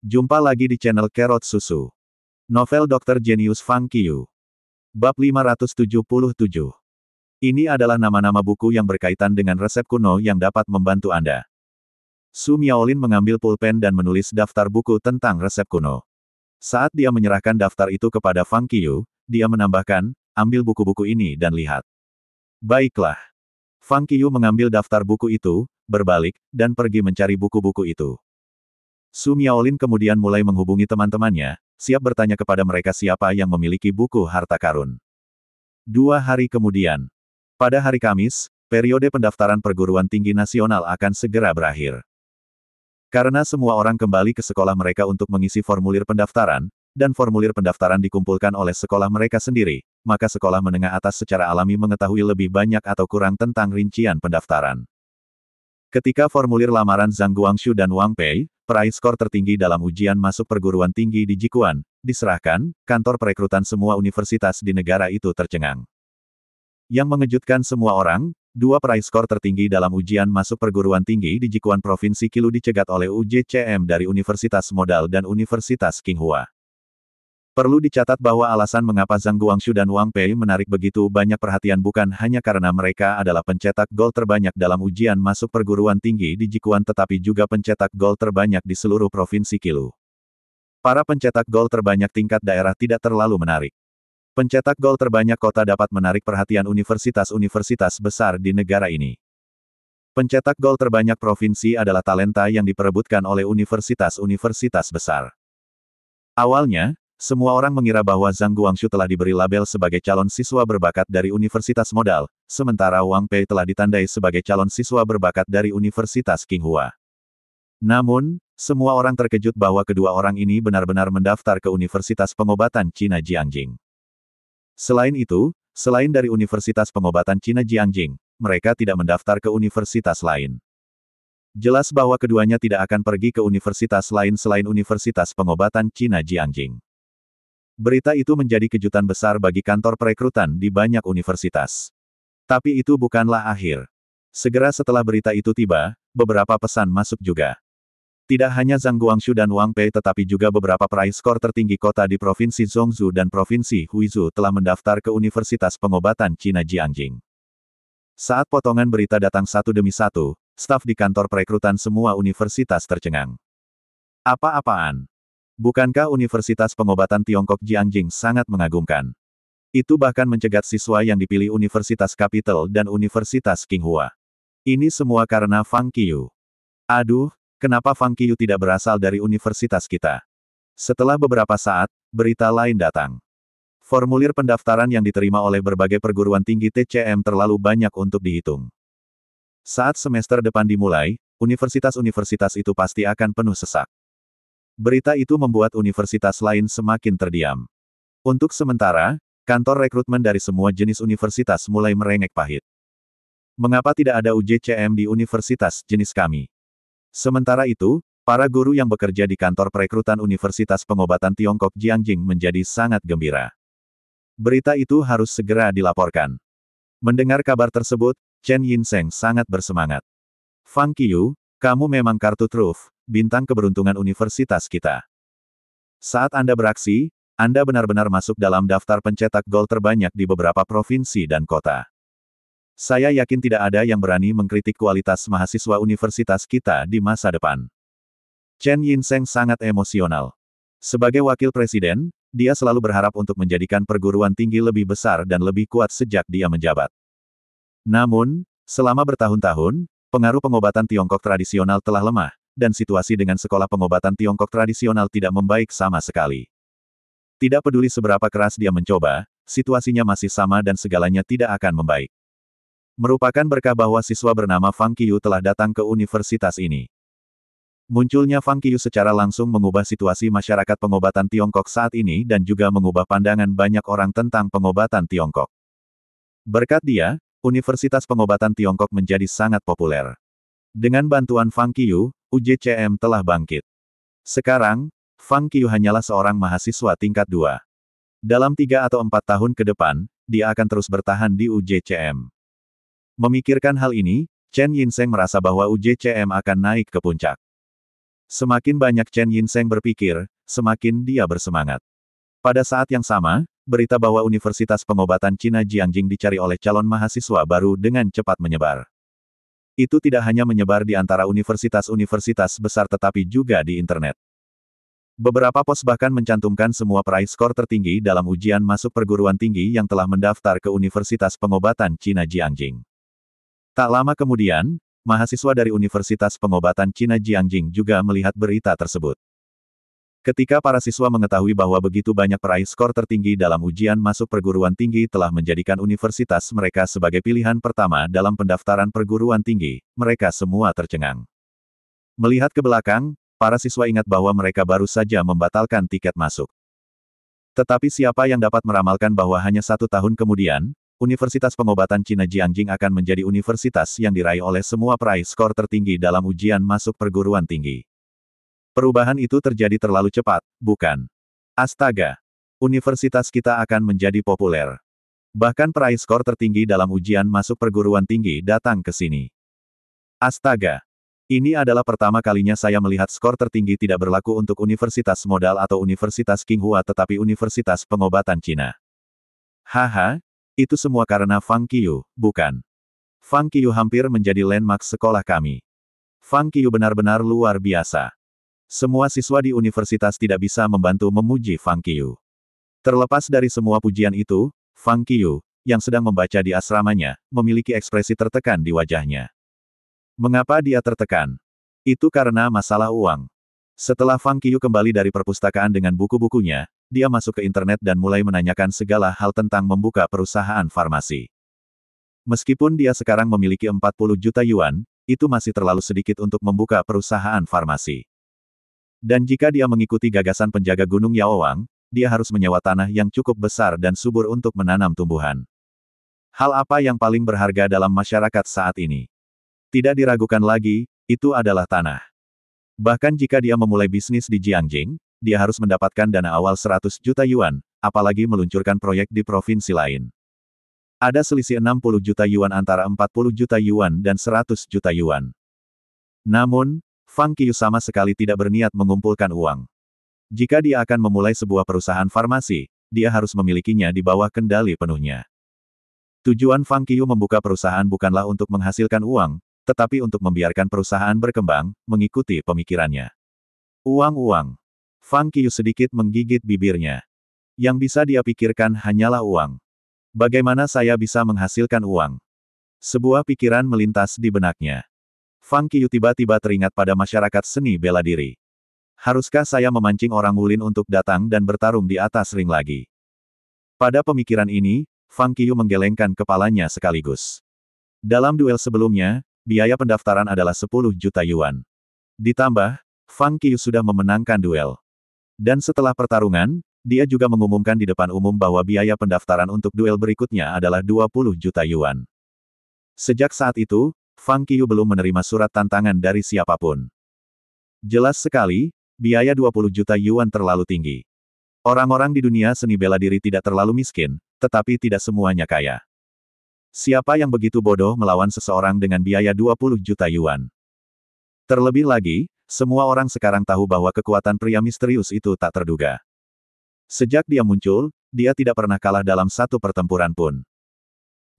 Jumpa lagi di channel Kerot Susu. Novel Dr. Genius Fang Qiu. Bab 577. Ini adalah nama-nama buku yang berkaitan dengan resep kuno yang dapat membantu Anda. Su Miaolin mengambil pulpen dan menulis daftar buku tentang resep kuno. Saat dia menyerahkan daftar itu kepada Fang Qiu, dia menambahkan, ambil buku-buku ini dan lihat. Baiklah. Fang Qiu mengambil daftar buku itu, berbalik, dan pergi mencari buku-buku itu. Su Miaolin kemudian mulai menghubungi teman-temannya, siap bertanya kepada mereka siapa yang memiliki buku harta karun. 2 hari kemudian. Pada hari Kamis, periode pendaftaran perguruan tinggi nasional akan segera berakhir. Karena semua orang kembali ke sekolah mereka untuk mengisi formulir pendaftaran, dan formulir pendaftaran dikumpulkan oleh sekolah mereka sendiri, maka sekolah menengah atas secara alami mengetahui lebih banyak atau kurang tentang rincian pendaftaran. Ketika formulir lamaran Zhang Guangshu dan Wang Pei, peraih skor tertinggi dalam ujian masuk perguruan tinggi di Jikuan, diserahkan, kantor perekrutan semua universitas di negara itu tercengang. Yang mengejutkan semua orang, 2 peraih skor tertinggi dalam ujian masuk perguruan tinggi di Jikuan Provinsi Qilu dicegat oleh UJCM dari Universitas Modal dan Universitas Qinghua. Perlu dicatat bahwa alasan mengapa Zhang Guangshu dan Wang Pei menarik begitu banyak perhatian bukan hanya karena mereka adalah pencetak gol terbanyak dalam ujian masuk perguruan tinggi di Jikuan tetapi juga pencetak gol terbanyak di seluruh Provinsi Qilu. Para pencetak gol terbanyak tingkat daerah tidak terlalu menarik. Pencetak gol terbanyak kota dapat menarik perhatian universitas-universitas besar di negara ini. Pencetak gol terbanyak provinsi adalah talenta yang diperebutkan oleh universitas-universitas besar. Awalnya, semua orang mengira bahwa Zhang Guangshu telah diberi label sebagai calon siswa berbakat dari Universitas Modal, sementara Wang Pei telah ditandai sebagai calon siswa berbakat dari Universitas Qinghua. Namun, semua orang terkejut bahwa kedua orang ini benar-benar mendaftar ke Universitas Pengobatan Cina Jiangjing. Selain itu, selain dari Universitas Pengobatan Cina Jiangjing, mereka tidak mendaftar ke universitas lain. Jelas bahwa keduanya tidak akan pergi ke universitas lain selain Universitas Pengobatan Cina Jiangjing. Berita itu menjadi kejutan besar bagi kantor perekrutan di banyak universitas. Tapi itu bukanlah akhir. Segera setelah berita itu tiba, beberapa pesan masuk juga. Tidak hanya Zhang Guangshu dan Wang Pei tetapi juga beberapa peraih skor tertinggi kota di Provinsi Zhongzhou dan Provinsi Huizhou telah mendaftar ke Universitas Pengobatan Cina Jiangjing. Saat potongan berita datang satu demi satu, staf di kantor perekrutan semua universitas tercengang. Apa-apaan? Bukankah Universitas Pengobatan Tiongkok Jiangjing sangat mengagumkan? Itu bahkan mencegat siswa yang dipilih Universitas Capital dan Universitas Qinghua. Ini semua karena Fang Qiu. Aduh, kenapa Fang Qiu tidak berasal dari universitas kita? Setelah beberapa saat, berita lain datang. Formulir pendaftaran yang diterima oleh berbagai perguruan tinggi TCM terlalu banyak untuk dihitung. Saat semester depan dimulai, universitas-universitas itu pasti akan penuh sesak. Berita itu membuat universitas lain semakin terdiam. Untuk sementara, kantor rekrutmen dari semua jenis universitas mulai merengek pahit. Mengapa tidak ada UJCM di universitas jenis kami? Sementara itu, para guru yang bekerja di kantor perekrutan Universitas Pengobatan Tiongkok Jiangjing menjadi sangat gembira. Berita itu harus segera dilaporkan. Mendengar kabar tersebut, Chen Yinseng sangat bersemangat. Fang Qiu, kamu memang kartu truf, bintang keberuntungan universitas kita. Saat Anda beraksi, Anda benar-benar masuk dalam daftar pencetak gol terbanyak di beberapa provinsi dan kota. Saya yakin tidak ada yang berani mengkritik kualitas mahasiswa universitas kita di masa depan. Chen Yinseng sangat emosional. Sebagai wakil presiden, dia selalu berharap untuk menjadikan perguruan tinggi lebih besar dan lebih kuat sejak dia menjabat. Namun, selama bertahun-tahun, pengaruh pengobatan Tiongkok tradisional telah lemah, dan situasi dengan sekolah pengobatan Tiongkok tradisional tidak membaik sama sekali. Tidak peduli seberapa keras dia mencoba, situasinya masih sama dan segalanya tidak akan membaik. Merupakan berkah bahwa siswa bernama Fang Qiu telah datang ke universitas ini. Munculnya Fang Qiu secara langsung mengubah situasi masyarakat pengobatan Tiongkok saat ini dan juga mengubah pandangan banyak orang tentang pengobatan Tiongkok. Berkat dia, Universitas Pengobatan Tiongkok menjadi sangat populer. Dengan bantuan Fang Qiu, UJCM telah bangkit. Sekarang, Fang Qiu hanyalah seorang mahasiswa tingkat 2. Dalam 3 atau 4 tahun ke depan, dia akan terus bertahan di UJCM. Memikirkan hal ini, Chen Yinseng merasa bahwa UJCM akan naik ke puncak. Semakin banyak Chen Yinseng berpikir, semakin dia bersemangat. Pada saat yang sama, berita bahwa Universitas Pengobatan Cina Jiangjing dicari oleh calon mahasiswa baru dengan cepat menyebar. Itu tidak hanya menyebar di antara universitas-universitas besar tetapi juga di internet. Beberapa pos bahkan mencantumkan semua peraih skor tertinggi dalam ujian masuk perguruan tinggi yang telah mendaftar ke Universitas Pengobatan Cina Jiangjing. Tak lama kemudian, mahasiswa dari Universitas Pengobatan Cina Jiangjing juga melihat berita tersebut. Ketika para siswa mengetahui bahwa begitu banyak peraih skor tertinggi dalam ujian masuk perguruan tinggi telah menjadikan universitas mereka sebagai pilihan pertama dalam pendaftaran perguruan tinggi, mereka semua tercengang. Melihat ke belakang, para siswa ingat bahwa mereka baru saja membatalkan tiket masuk. Tetapi siapa yang dapat meramalkan bahwa hanya 1 tahun kemudian, Universitas Pengobatan Cina Jiangjing akan menjadi universitas yang diraih oleh semua peraih skor tertinggi dalam ujian masuk perguruan tinggi. Perubahan itu terjadi terlalu cepat, bukan? Astaga! Universitas kita akan menjadi populer. Bahkan peraih skor tertinggi dalam ujian masuk perguruan tinggi datang ke sini. Astaga! Ini adalah pertama kalinya saya melihat skor tertinggi tidak berlaku untuk universitas modal atau Universitas Qinghua tetapi Universitas Pengobatan Cina. Haha, itu semua karena Fang Qiu, bukan? Fang Qiu hampir menjadi landmark sekolah kami. Fang Qiu benar-benar luar biasa. Semua siswa di universitas tidak bisa membantu memuji Fang Qiu. Terlepas dari semua pujian itu, Fang Qiu, yang sedang membaca di asramanya, memiliki ekspresi tertekan di wajahnya. Mengapa dia tertekan? Itu karena masalah uang. Setelah Fang Qiu kembali dari perpustakaan dengan buku-bukunya, dia masuk ke internet dan mulai menanyakan segala hal tentang membuka perusahaan farmasi. Meskipun dia sekarang memiliki 40 juta yuan, itu masih terlalu sedikit untuk membuka perusahaan farmasi. Dan jika dia mengikuti gagasan penjaga Gunung Yaowang, dia harus menyewa tanah yang cukup besar dan subur untuk menanam tumbuhan. Hal apa yang paling berharga dalam masyarakat saat ini? Tidak diragukan lagi, itu adalah tanah. Bahkan jika dia memulai bisnis di Jiangjing, dia harus mendapatkan dana awal 100 juta yuan, apalagi meluncurkan proyek di provinsi lain. Ada selisih 60 juta yuan antara 40 juta yuan dan 100 juta yuan. Namun, Fang Qiu sama sekali tidak berniat mengumpulkan uang. Jika dia akan memulai sebuah perusahaan farmasi, dia harus memilikinya di bawah kendali penuhnya. Tujuan Fang Qiu membuka perusahaan bukanlah untuk menghasilkan uang, tetapi untuk membiarkan perusahaan berkembang, mengikuti pemikirannya. Uang-uang. Fang Qiu sedikit menggigit bibirnya. Yang bisa dia pikirkan hanyalah uang. Bagaimana saya bisa menghasilkan uang? Sebuah pikiran melintas di benaknya. Fang Qiu tiba-tiba teringat pada masyarakat seni bela diri. Haruskah saya memancing orang ulin untuk datang dan bertarung di atas ring lagi? Pada pemikiran ini, Fang Qiu menggelengkan kepalanya sekaligus. Dalam duel sebelumnya, biaya pendaftaran adalah 10 juta yuan. Ditambah, Fang Qiu sudah memenangkan duel. Dan setelah pertarungan, dia juga mengumumkan di depan umum bahwa biaya pendaftaran untuk duel berikutnya adalah 20 juta yuan. Sejak saat itu, Fang Qiu belum menerima surat tantangan dari siapapun. Jelas sekali, biaya 20 juta yuan terlalu tinggi. Orang-orang di dunia seni bela diri tidak terlalu miskin, tetapi tidak semuanya kaya. Siapa yang begitu bodoh melawan seseorang dengan biaya 20 juta yuan? Terlebih lagi, semua orang sekarang tahu bahwa kekuatan pria misterius itu tak terduga. Sejak dia muncul, dia tidak pernah kalah dalam satu pertempuran pun.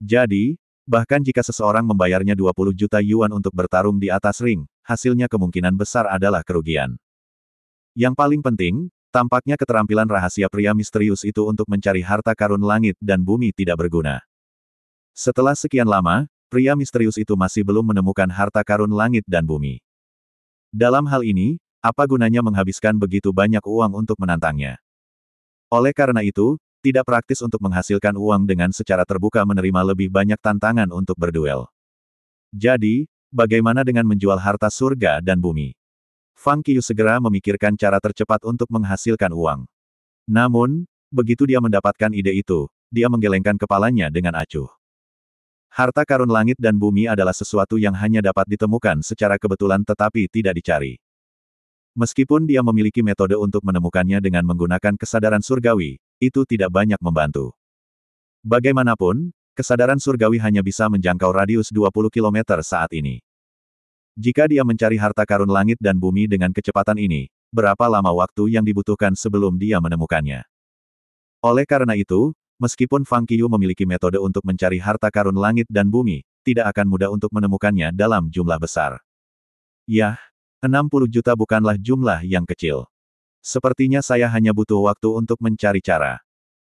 Jadi, bahkan jika seseorang membayarnya 20 juta yuan untuk bertarung di atas ring, hasilnya kemungkinan besar adalah kerugian. Yang paling penting, tampaknya keterampilan rahasia pria misterius itu untuk mencari harta karun langit dan bumi tidak berguna. Setelah sekian lama, pria misterius itu masih belum menemukan harta karun langit dan bumi. Dalam hal ini, apa gunanya menghabiskan begitu banyak uang untuk menantangnya? Oleh karena itu, tidak praktis untuk menghasilkan uang dengan secara terbuka menerima lebih banyak tantangan untuk berduel. Jadi, bagaimana dengan menjual harta surga dan bumi? Fang Qiu segera memikirkan cara tercepat untuk menghasilkan uang. Namun, begitu dia mendapatkan ide itu, dia menggelengkan kepalanya dengan acuh. Harta karun langit dan bumi adalah sesuatu yang hanya dapat ditemukan secara kebetulan tetapi tidak dicari. Meskipun dia memiliki metode untuk menemukannya dengan menggunakan kesadaran surgawi, itu tidak banyak membantu. Bagaimanapun, kesadaran surgawi hanya bisa menjangkau radius 20 km saat ini. Jika dia mencari harta karun langit dan bumi dengan kecepatan ini, berapa lama waktu yang dibutuhkan sebelum dia menemukannya? Oleh karena itu, meskipun Fang Qiyu memiliki metode untuk mencari harta karun langit dan bumi, tidak akan mudah untuk menemukannya dalam jumlah besar. Yah, 60 juta bukanlah jumlah yang kecil. Sepertinya saya hanya butuh waktu untuk mencari cara.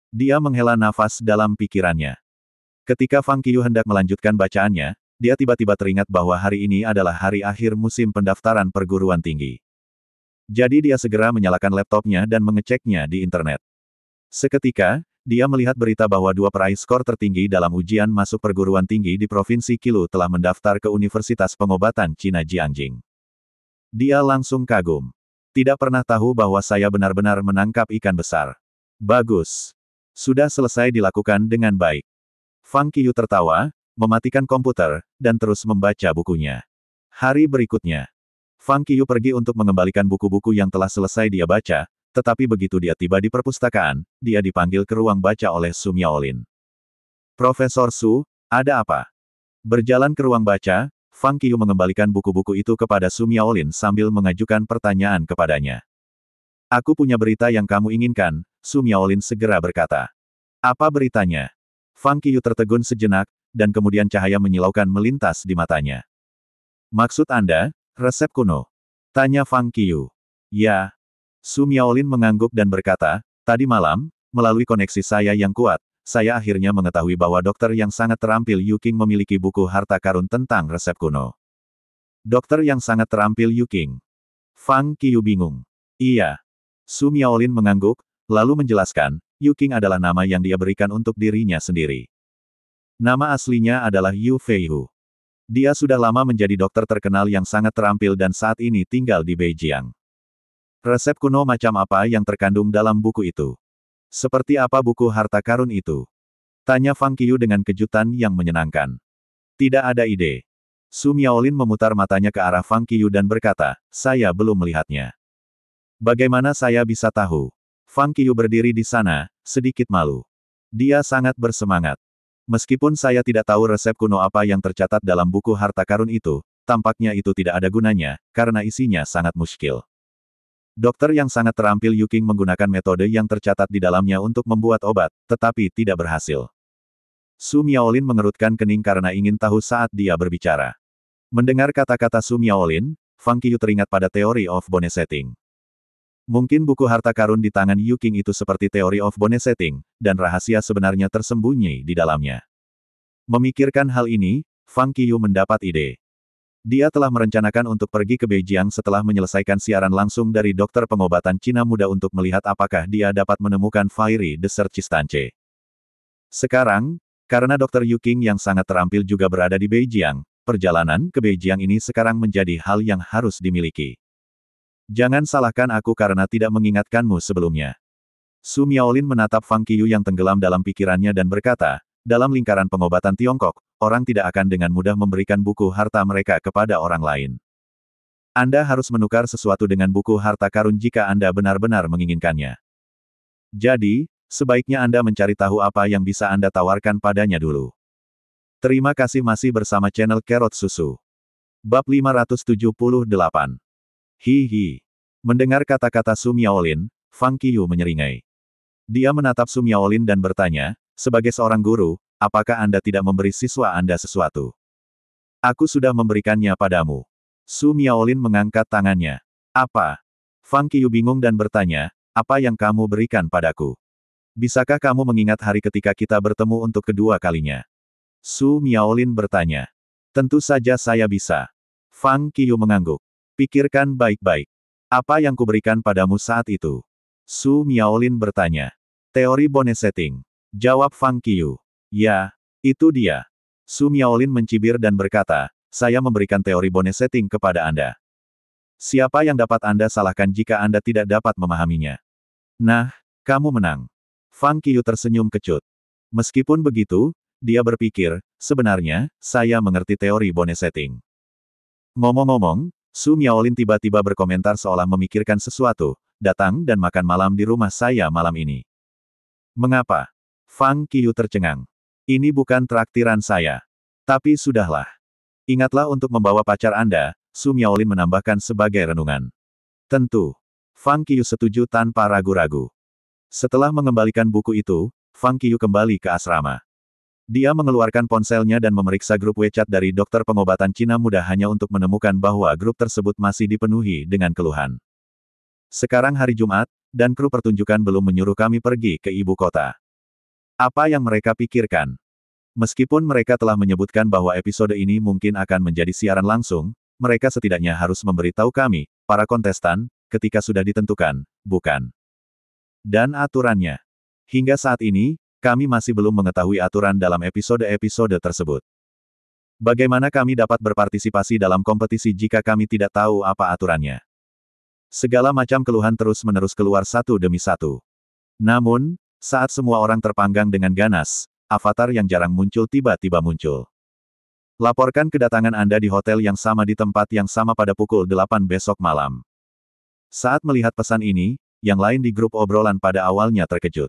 Dia menghela nafas dalam pikirannya. Ketika Fang Qiyu hendak melanjutkan bacaannya, dia tiba-tiba teringat bahwa hari ini adalah hari akhir musim pendaftaran perguruan tinggi. Jadi dia segera menyalakan laptopnya dan mengeceknya di internet. Seketika, dia melihat berita bahwa 2 peraih skor tertinggi dalam ujian masuk perguruan tinggi di Provinsi Qilu telah mendaftar ke Universitas Pengobatan Cina Jiangjing. Dia langsung kagum. Tidak pernah tahu bahwa saya benar-benar menangkap ikan besar. Bagus. Sudah selesai dilakukan dengan baik. Fang Qiyu tertawa, mematikan komputer, dan terus membaca bukunya. Hari berikutnya, Fang Qiyu pergi untuk mengembalikan buku-buku yang telah selesai dia baca, tetapi begitu dia tiba di perpustakaan, dia dipanggil ke ruang baca oleh Su Miaolin. Profesor Su, ada apa? Berjalan ke ruang baca, Fang Qiyu mengembalikan buku-buku itu kepada Su Miaolin sambil mengajukan pertanyaan kepadanya. Aku punya berita yang kamu inginkan, Su Miaolin segera berkata. Apa beritanya? Fang Qiyu tertegun sejenak, dan kemudian cahaya menyilaukan melintas di matanya. Maksud Anda, resep kuno? Tanya Fang Qiyu. Ya. Su Miaolin mengangguk dan berkata, tadi malam, melalui koneksi saya yang kuat, saya akhirnya mengetahui bahwa dokter yang sangat terampil Yu Qing memiliki buku harta karun tentang resep kuno. Dokter yang sangat terampil Yu Qing. Fang Qiyu bingung. Iya. Su Miaolin mengangguk, lalu menjelaskan, Yu Qing adalah nama yang dia berikan untuk dirinya sendiri. Nama aslinya adalah Yu Feihu. Dia sudah lama menjadi dokter terkenal yang sangat terampil dan saat ini tinggal di Beijing. Resep kuno macam apa yang terkandung dalam buku itu? Seperti apa buku harta karun itu? Tanya Fang Qiyu dengan kejutan yang menyenangkan. Tidak ada ide. Su Miaolin memutar matanya ke arah Fang Qiyu dan berkata, saya belum melihatnya. Bagaimana saya bisa tahu? Fang Qiyu berdiri di sana, sedikit malu. Dia sangat bersemangat. Meskipun saya tidak tahu resep kuno apa yang tercatat dalam buku harta karun itu, tampaknya itu tidak ada gunanya, karena isinya sangat muskil. Dokter yang sangat terampil Yu Qing menggunakan metode yang tercatat di dalamnya untuk membuat obat, tetapi tidak berhasil. Su Miaolin mengerutkan kening karena ingin tahu saat dia berbicara. Mendengar kata-kata Su Miaolin, Fang Qiyu teringat pada teori of bone setting. Mungkin buku harta karun di tangan Yu Qing itu seperti teori of bone setting, dan rahasia sebenarnya tersembunyi di dalamnya. Memikirkan hal ini, Fang Qiyu mendapat ide. Dia telah merencanakan untuk pergi ke Beijing setelah menyelesaikan siaran langsung dari dokter pengobatan Cina muda untuk melihat apakah dia dapat menemukan Fairy Desert Chistance. Sekarang, karena dokter Yu Qing yang sangat terampil juga berada di Beijing, perjalanan ke Beijing ini sekarang menjadi hal yang harus dimiliki. Jangan salahkan aku karena tidak mengingatkanmu sebelumnya. Su Miaolin menatap Fang Qiyu yang tenggelam dalam pikirannya dan berkata, dalam lingkaran pengobatan Tiongkok, orang tidak akan dengan mudah memberikan buku harta mereka kepada orang lain. Anda harus menukar sesuatu dengan buku harta karun jika Anda benar-benar menginginkannya. Jadi, sebaiknya Anda mencari tahu apa yang bisa Anda tawarkan padanya dulu. Terima kasih masih bersama channel Carrot Susu. Bab 578. Hihi. Mendengar kata-kata Su Miaolin, Fang Qiyu menyeringai. Dia menatap Su Miaolin dan bertanya, sebagai seorang guru, apakah Anda tidak memberi siswa Anda sesuatu? Aku sudah memberikannya padamu. Su Miaolin mengangkat tangannya. Apa? Fang Qiyu bingung dan bertanya, apa yang kamu berikan padaku? Bisakah kamu mengingat hari ketika kita bertemu untuk kedua kalinya? Su Miaolin bertanya. Tentu saja saya bisa. Fang Qiyu mengangguk. Pikirkan baik-baik. Apa yang kuberikan padamu saat itu? Su Miaolin bertanya. Teori bone setting. Jawab Fang Qiyu. Ya, itu dia. Su Miaolin mencibir dan berkata, saya memberikan teori bone setting kepada Anda. Siapa yang dapat Anda salahkan jika Anda tidak dapat memahaminya? Nah, kamu menang. Fang Qiyu tersenyum kecut. Meskipun begitu, dia berpikir, sebenarnya, saya mengerti teori bone setting. Ngomong-ngomong, Su Miaolin tiba-tiba berkomentar seolah memikirkan sesuatu, datang dan makan malam di rumah saya malam ini. Mengapa? Fang Qiyu tercengang. Ini bukan traktiran saya. Tapi sudahlah. Ingatlah untuk membawa pacar Anda, Su Miaolin menambahkan sebagai renungan. Tentu. Fang Qiu setuju tanpa ragu-ragu. Setelah mengembalikan buku itu, Fang Qiu kembali ke asrama. Dia mengeluarkan ponselnya dan memeriksa grup WeChat dari dokter pengobatan Cina muda hanya untuk menemukan bahwa grup tersebut masih dipenuhi dengan keluhan. Sekarang hari Jumat, dan kru pertunjukan belum menyuruh kami pergi ke ibu kota. Apa yang mereka pikirkan? Meskipun mereka telah menyebutkan bahwa episode ini mungkin akan menjadi siaran langsung, mereka setidaknya harus memberitahu kami, para kontestan, ketika sudah ditentukan, bukan? Dan aturannya. Hingga saat ini, kami masih belum mengetahui aturan dalam episode-episode tersebut. Bagaimana kami dapat berpartisipasi dalam kompetisi jika kami tidak tahu apa aturannya? Segala macam keluhan terus-menerus keluar satu demi satu. Namun, saat semua orang terpanggang dengan ganas, avatar yang jarang muncul tiba-tiba muncul. Laporkan kedatangan Anda di hotel yang sama di tempat yang sama pada pukul 8 besok malam. Saat melihat pesan ini, yang lain di grup obrolan pada awalnya terkejut.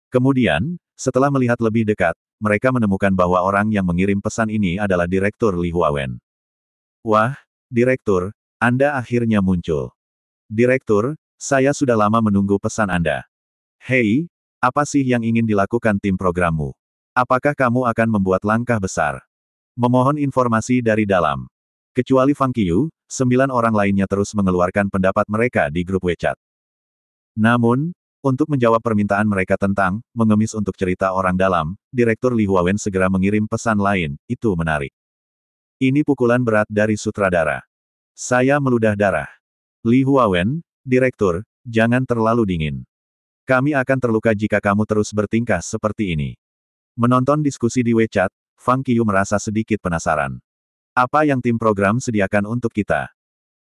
Kemudian, setelah melihat lebih dekat, mereka menemukan bahwa orang yang mengirim pesan ini adalah Direktur Li Huawen. Wah, Direktur, Anda akhirnya muncul. Direktur, saya sudah lama menunggu pesan Anda. Hei, apa sih yang ingin dilakukan tim programmu? Apakah kamu akan membuat langkah besar? Memohon informasi dari dalam. Kecuali Fang Qiu, 9 orang lainnya terus mengeluarkan pendapat mereka di grup WeChat. Namun, untuk menjawab permintaan mereka tentang mengemis untuk cerita orang dalam, Direktur Li Huawen segera mengirim pesan lain, itu menarik. Ini pukulan berat dari sutradara. Saya meludah darah. Li Huawen, Direktur, jangan terlalu dingin. Kami akan terluka jika kamu terus bertingkah seperti ini. Menonton diskusi di WeChat, Fang Qiu merasa sedikit penasaran. Apa yang tim program sediakan untuk kita?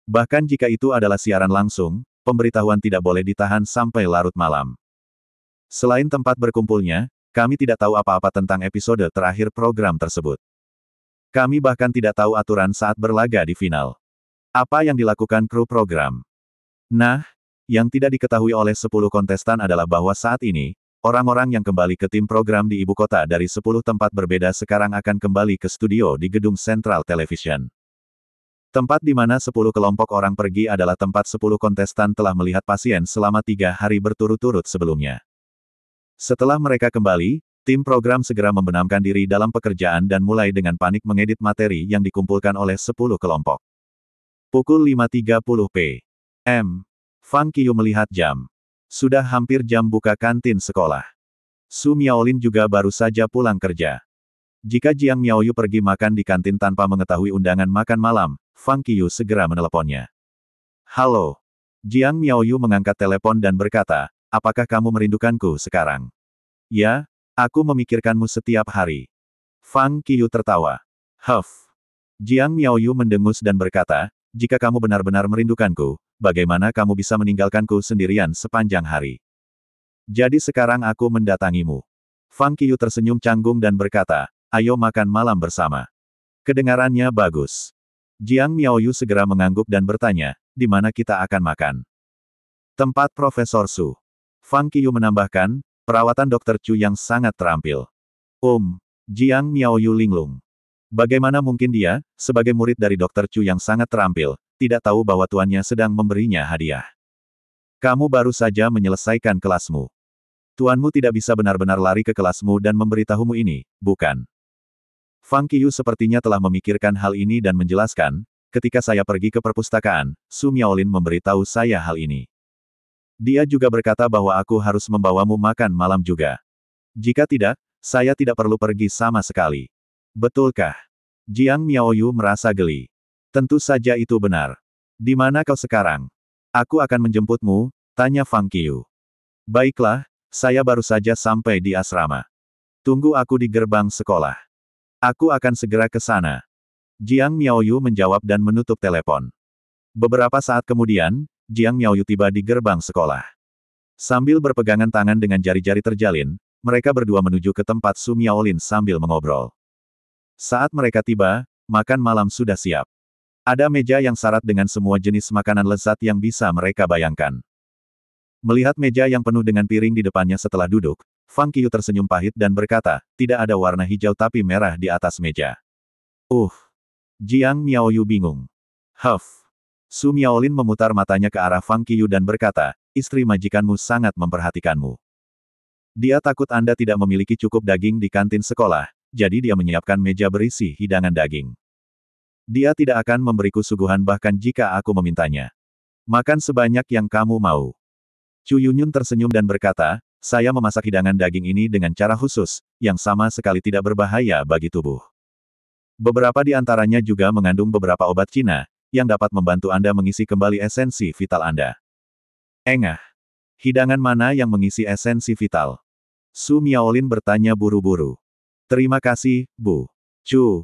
Bahkan jika itu adalah siaran langsung, pemberitahuan tidak boleh ditahan sampai larut malam. Selain tempat berkumpulnya, kami tidak tahu apa-apa tentang episode terakhir program tersebut. Kami bahkan tidak tahu aturan saat berlaga di final. Apa yang dilakukan kru program? Nah, yang tidak diketahui oleh 10 kontestan adalah bahwa saat ini, orang-orang yang kembali ke tim program di ibu kota dari 10 tempat berbeda sekarang akan kembali ke studio di gedung Central Television. Tempat di mana 10 kelompok orang pergi adalah tempat 10 kontestan telah melihat pasien selama 3 hari berturut-turut sebelumnya. Setelah mereka kembali, tim program segera membenamkan diri dalam pekerjaan dan mulai dengan panik mengedit materi yang dikumpulkan oleh 10 kelompok. Pukul 5.30 p.m. Fang Qiu melihat jam. Sudah hampir jam buka kantin sekolah. Su Miaolin juga baru saja pulang kerja. Jika Jiang Miaoyu pergi makan di kantin tanpa mengetahui undangan makan malam, Fang Qiu segera meneleponnya. Halo. Jiang Miaoyu mengangkat telepon dan berkata, apakah kamu merindukanku sekarang? Ya, aku memikirkanmu setiap hari. Fang Qiu tertawa. Huff. Jiang Miaoyu mendengus dan berkata, jika kamu benar-benar merindukanku, bagaimana kamu bisa meninggalkanku sendirian sepanjang hari? Jadi sekarang aku mendatangimu. Fang Qiu tersenyum canggung dan berkata, ayo makan malam bersama. Kedengarannya bagus. Jiang Miaoyu segera mengangguk dan bertanya, di mana kita akan makan? Tempat Profesor Su. Fang Qiu menambahkan, perawatan Dr. Chu yang sangat terampil. Jiang Miaoyu linglung. Bagaimana mungkin dia, sebagai murid dari Dr. Chu yang sangat terampil, tidak tahu bahwa tuannya sedang memberinya hadiah? Kamu baru saja menyelesaikan kelasmu. Tuanmu tidak bisa benar-benar lari ke kelasmu dan memberitahumu ini, bukan? Fang Qiu sepertinya telah memikirkan hal ini dan menjelaskan, ketika saya pergi ke perpustakaan, Su Miaolin memberitahu saya hal ini. Dia juga berkata bahwa aku harus membawamu makan malam juga. Jika tidak, saya tidak perlu pergi sama sekali. Betulkah? Jiang Miaoyu merasa geli. Tentu saja itu benar. Di mana kau sekarang? Aku akan menjemputmu, tanya Fang Qiu. Baiklah, saya baru saja sampai di asrama. Tunggu aku di gerbang sekolah. Aku akan segera ke sana. Jiang Miaoyu menjawab dan menutup telepon. Beberapa saat kemudian, Jiang Miaoyu tiba di gerbang sekolah. Sambil berpegangan tangan dengan jari-jari terjalin, mereka berdua menuju ke tempat Su Miaolin sambil mengobrol. Saat mereka tiba, makan malam sudah siap. Ada meja yang syarat dengan semua jenis makanan lezat yang bisa mereka bayangkan. Melihat meja yang penuh dengan piring di depannya setelah duduk, Fang Qiu tersenyum pahit dan berkata, tidak ada warna hijau tapi merah di atas meja. Jiang Miaoyu bingung. Huff. Su Miaolin memutar matanya ke arah Fang Qiyu dan berkata, istri majikanmu sangat memperhatikanmu. Dia takut Anda tidak memiliki cukup daging di kantin sekolah, jadi dia menyiapkan meja berisi hidangan daging. Dia tidak akan memberiku suguhan bahkan jika aku memintanya. Makan sebanyak yang kamu mau. Chu Yunyun tersenyum dan berkata, saya memasak hidangan daging ini dengan cara khusus, yang sama sekali tidak berbahaya bagi tubuh. Beberapa di antaranya juga mengandung beberapa obat Cina, yang dapat membantu Anda mengisi kembali esensi vital Anda. Engah. Hidangan mana yang mengisi esensi vital? Su Miaolin bertanya buru-buru. Terima kasih, Bu. Chu.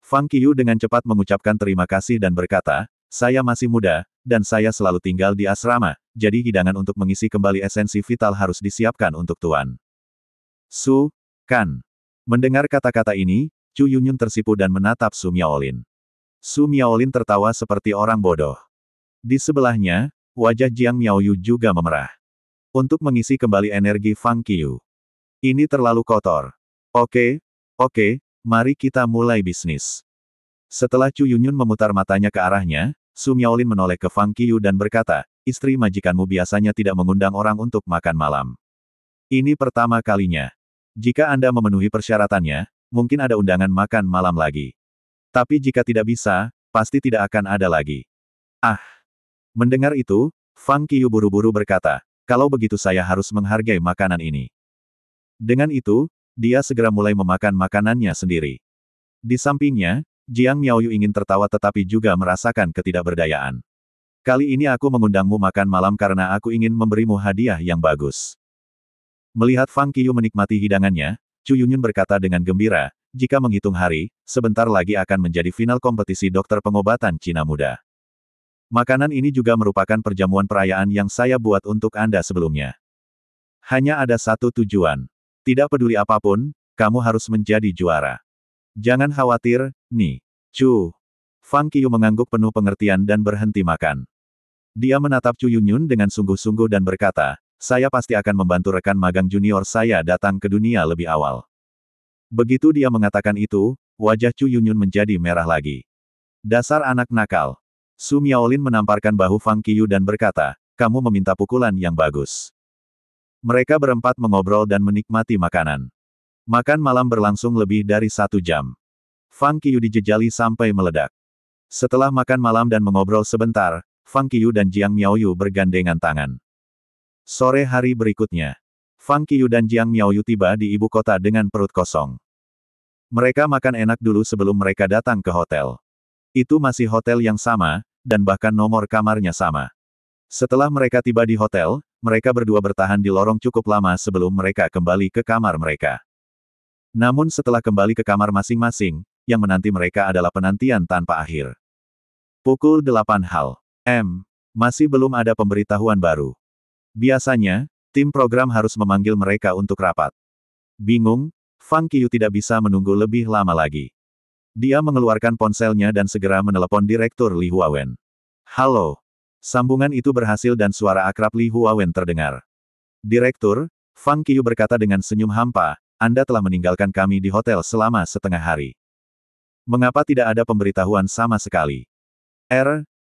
Fang Qiyu dengan cepat mengucapkan terima kasih dan berkata, saya masih muda, dan saya selalu tinggal di asrama, jadi hidangan untuk mengisi kembali esensi vital harus disiapkan untuk Tuan. Su, kan. Mendengar kata-kata ini, Chu Yunyun tersipu dan menatap Su Miaolin. Su Miaolin tertawa seperti orang bodoh. Di sebelahnya, wajah Jiang Miaoyu juga memerah. Untuk mengisi kembali energi Fang Qiyu. Ini terlalu kotor. Oke, mari kita mulai bisnis. Setelah Chu Yunyun memutar matanya ke arahnya, Su Miaolin menoleh ke Fang Qiyu dan berkata, istri majikanmu biasanya tidak mengundang orang untuk makan malam. Ini pertama kalinya. Jika Anda memenuhi persyaratannya, mungkin ada undangan makan malam lagi. Tapi jika tidak bisa, pasti tidak akan ada lagi. Ah! Mendengar itu, Fang Qiyu buru-buru berkata, kalau begitu saya harus menghargai makanan ini. Dengan itu, dia segera mulai memakan makanannya sendiri. Di sampingnya, Jiang Miaoyu ingin tertawa tetapi juga merasakan ketidakberdayaan. Kali ini aku mengundangmu makan malam karena aku ingin memberimu hadiah yang bagus. Melihat Fang Qiyu menikmati hidangannya, Chu Yunyun berkata dengan gembira, jika menghitung hari, sebentar lagi akan menjadi final kompetisi dokter pengobatan Cina muda. Makanan ini juga merupakan perjamuan perayaan yang saya buat untuk Anda sebelumnya. Hanya ada satu tujuan. Tidak peduli apapun, kamu harus menjadi juara. Jangan khawatir, Ni. Chu. Fang Qiyu mengangguk penuh pengertian dan berhenti makan. Dia menatap Chu Yunyun dengan sungguh-sungguh dan berkata, saya pasti akan membantu rekan magang junior saya datang ke dunia lebih awal. Begitu dia mengatakan itu, wajah Chu Yunyun menjadi merah lagi. Dasar anak nakal. Su Miaolin menamparkan bahu Fang Qiyu dan berkata, kamu meminta pukulan yang bagus. Mereka berempat mengobrol dan menikmati makanan. Makan malam berlangsung lebih dari 1 jam. Fang Qiyu dijejali sampai meledak. Setelah makan malam dan mengobrol sebentar, Fang Qiyu dan Jiang Miaoyu bergandengan tangan. Sore hari berikutnya, Fang Qiyu dan Jiang Miaoyu tiba di ibu kota dengan perut kosong. Mereka makan enak dulu sebelum mereka datang ke hotel. Itu masih hotel yang sama, dan bahkan nomor kamarnya sama. Setelah mereka tiba di hotel, mereka berdua bertahan di lorong cukup lama sebelum mereka kembali ke kamar mereka. Namun setelah kembali ke kamar masing-masing, yang menanti mereka adalah penantian tanpa akhir. Pukul 8 HAL. Masih belum ada pemberitahuan baru. Biasanya, tim program harus memanggil mereka untuk rapat. Bingung, Fang Qiyu tidak bisa menunggu lebih lama lagi. Dia mengeluarkan ponselnya dan segera menelepon Direktur Li Huawen. Halo. Sambungan itu berhasil dan suara akrab Li Huawen terdengar. Direktur, Fang Qiyu berkata dengan senyum hampa, Anda telah meninggalkan kami di hotel selama setengah hari. Mengapa tidak ada pemberitahuan sama sekali?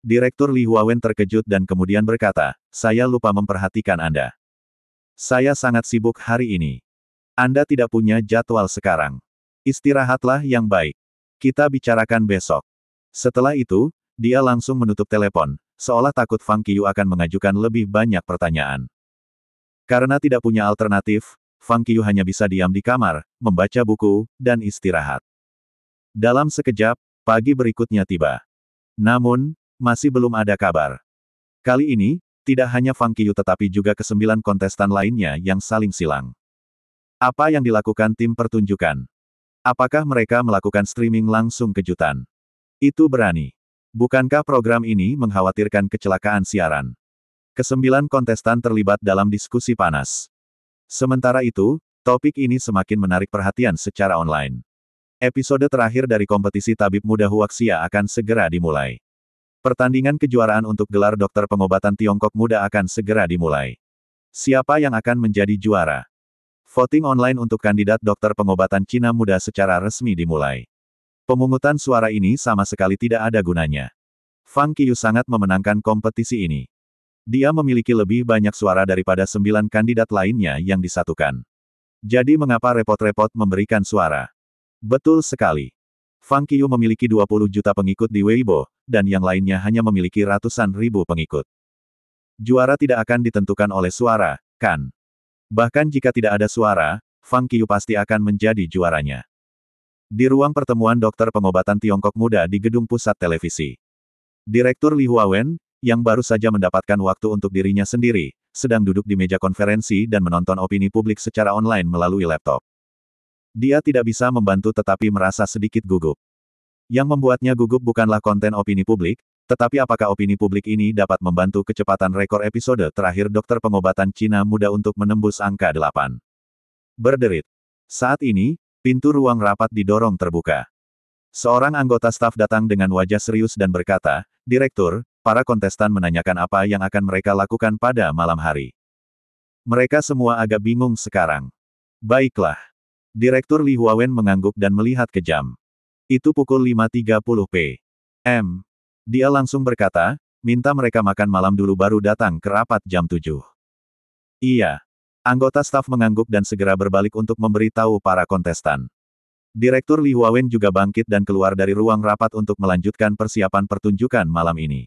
Direktur Li Huawen terkejut dan kemudian berkata, saya lupa memperhatikan Anda. Saya sangat sibuk hari ini. Anda tidak punya jadwal sekarang. Istirahatlah yang baik. Kita bicarakan besok. Setelah itu, dia langsung menutup telepon, seolah takut Fang Qiyu akan mengajukan lebih banyak pertanyaan. Karena tidak punya alternatif, Fang Qiyu hanya bisa diam di kamar, membaca buku, dan istirahat. Dalam sekejap, pagi berikutnya tiba. Namun, masih belum ada kabar. Kali ini, tidak hanya Fang Qiyu tetapi juga ke-9 kontestan lainnya yang saling silang. Apa yang dilakukan tim pertunjukan? Apakah mereka melakukan streaming langsung kejutan? Itu berani. Bukankah program ini mengkhawatirkan kecelakaan siaran? Ke-9 kontestan terlibat dalam diskusi panas. Sementara itu, topik ini semakin menarik perhatian secara online. Episode terakhir dari kompetisi tabib muda Huaxia akan segera dimulai. Pertandingan kejuaraan untuk gelar dokter pengobatan Tiongkok muda akan segera dimulai. Siapa yang akan menjadi juara? Voting online untuk kandidat dokter pengobatan Cina muda secara resmi dimulai. Pemungutan suara ini sama sekali tidak ada gunanya. Fang Qiu sangat memenangkan kompetisi ini. Dia memiliki lebih banyak suara daripada 9 kandidat lainnya yang disatukan. Jadi mengapa repot-repot memberikan suara? Betul sekali. Fang Qiu memiliki 20 juta pengikut di Weibo, dan yang lainnya hanya memiliki ratusan ribu pengikut. Juara tidak akan ditentukan oleh suara, kan? Bahkan jika tidak ada suara, Fang Qiu pasti akan menjadi juaranya. Di ruang pertemuan dokter pengobatan Tiongkok muda di gedung pusat televisi. Direktur Li Huawen, yang baru saja mendapatkan waktu untuk dirinya sendiri, sedang duduk di meja konferensi dan menonton opini publik secara online melalui laptop. Dia tidak bisa membantu tetapi merasa sedikit gugup. Yang membuatnya gugup bukanlah konten opini publik, tetapi apakah opini publik ini dapat membantu kecepatan rekor episode terakhir dokter pengobatan Cina muda untuk menembus angka 8. Berderit. Saat ini, pintu ruang rapat didorong terbuka. Seorang anggota staf datang dengan wajah serius dan berkata, "Direktur, para kontestan menanyakan apa yang akan mereka lakukan pada malam hari." Mereka semua agak bingung sekarang. Baiklah. Direktur Li Huawen mengangguk dan melihat ke jam. Itu pukul 5.30 p.m. Dia langsung berkata, minta mereka makan malam dulu baru datang ke rapat jam 7. Iya. Anggota staf mengangguk dan segera berbalik untuk memberitahu para kontestan. Direktur Li Huawen juga bangkit dan keluar dari ruang rapat untuk melanjutkan persiapan pertunjukan malam ini.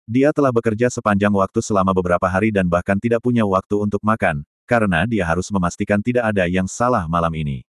Dia telah bekerja sepanjang waktu selama beberapa hari dan bahkan tidak punya waktu untuk makan, karena dia harus memastikan tidak ada yang salah malam ini.